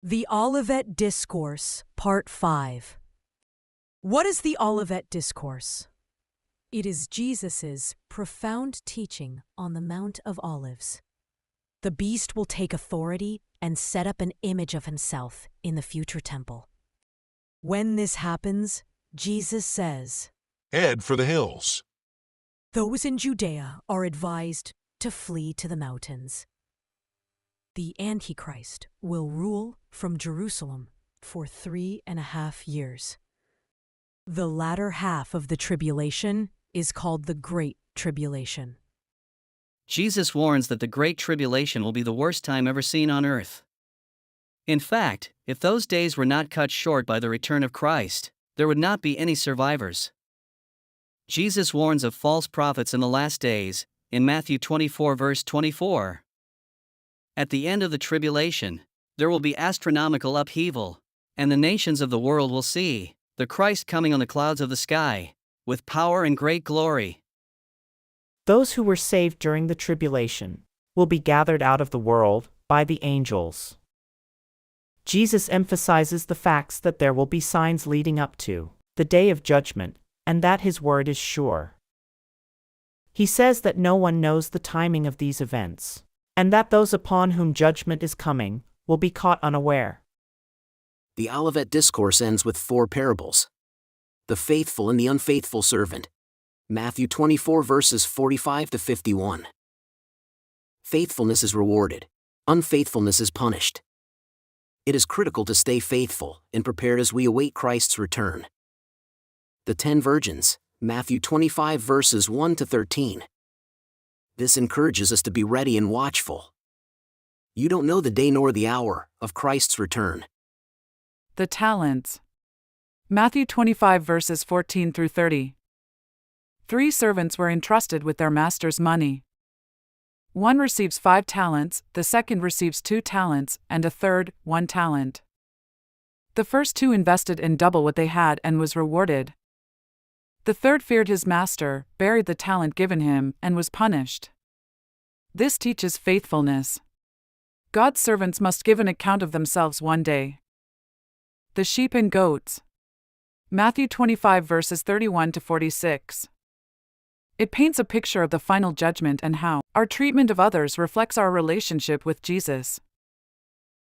The Olivet Discourse, Part 5. What is the Olivet Discourse? It is Jesus's profound teaching on the Mount of Olives. The beast will take authority and set up an image of himself in the future temple. When this happens, Jesus says, "Head for the hills." Those in Judea are advised to flee to the mountains. The Antichrist will rule from Jerusalem for 3.5 years. The latter half of the tribulation is called the Great Tribulation. Jesus warns that the Great Tribulation will be the worst time ever seen on earth. In fact, if those days were not cut short by the return of Christ, there would not be any survivors. Jesus warns of false prophets in the last days, in Matthew 24 verse 24. At the end of the tribulation, there will be astronomical upheaval, and the nations of the world will see the Christ coming on the clouds of the sky, with power and great glory. Those who were saved during the tribulation will be gathered out of the world by the angels. Jesus emphasizes the facts that there will be signs leading up to the day of judgment, and that his word is sure. He says that no one knows the timing of these events, and that those upon whom judgment is coming will be caught unaware. The Olivet Discourse ends with 4 parables. The faithful and the unfaithful servant. Matthew 24 verses 45 to 51. Faithfulness is rewarded. Unfaithfulness is punished. It is critical to stay faithful and prepared as we await Christ's return. The 10 virgins. Matthew 25 verses 1 to 13. This encourages us to be ready and watchful. You don't know the day nor the hour of Christ's return. The talents. Matthew 25 verses 14 through 30. 3 servants were entrusted with their master's money. One receives 5 talents, the second receives 2 talents, and a third, 1 talent. The first 2 invested in double what they had and was rewarded. The third feared his master, buried the talent given him, and was punished. This teaches faithfulness. God's servants must give an account of themselves one day. The sheep and goats. Matthew 25 verses 31 to 46. It paints a picture of the final judgment and how our treatment of others reflects our relationship with Jesus.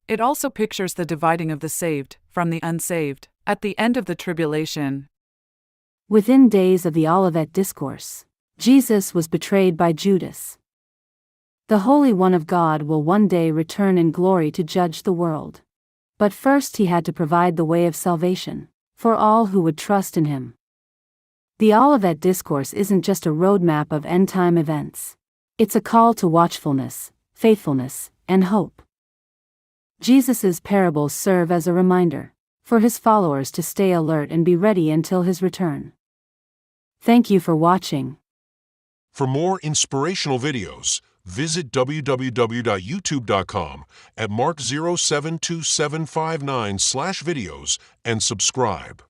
It also pictures the dividing of the saved from the unsaved at the end of the tribulation. Within days of the Olivet Discourse, Jesus was betrayed by Judas. The Holy One of God will one day return in glory to judge the world. But first he had to provide the way of salvation for all who would trust in him. The Olivet Discourse isn't just a roadmap of end-time events. It's a call to watchfulness, faithfulness, and hope. Jesus's parables serve as a reminder for his followers to stay alert and be ready until his return. Thank you for watching. For more inspirational videos, visit www.youtube.com at mark072759/videos and subscribe.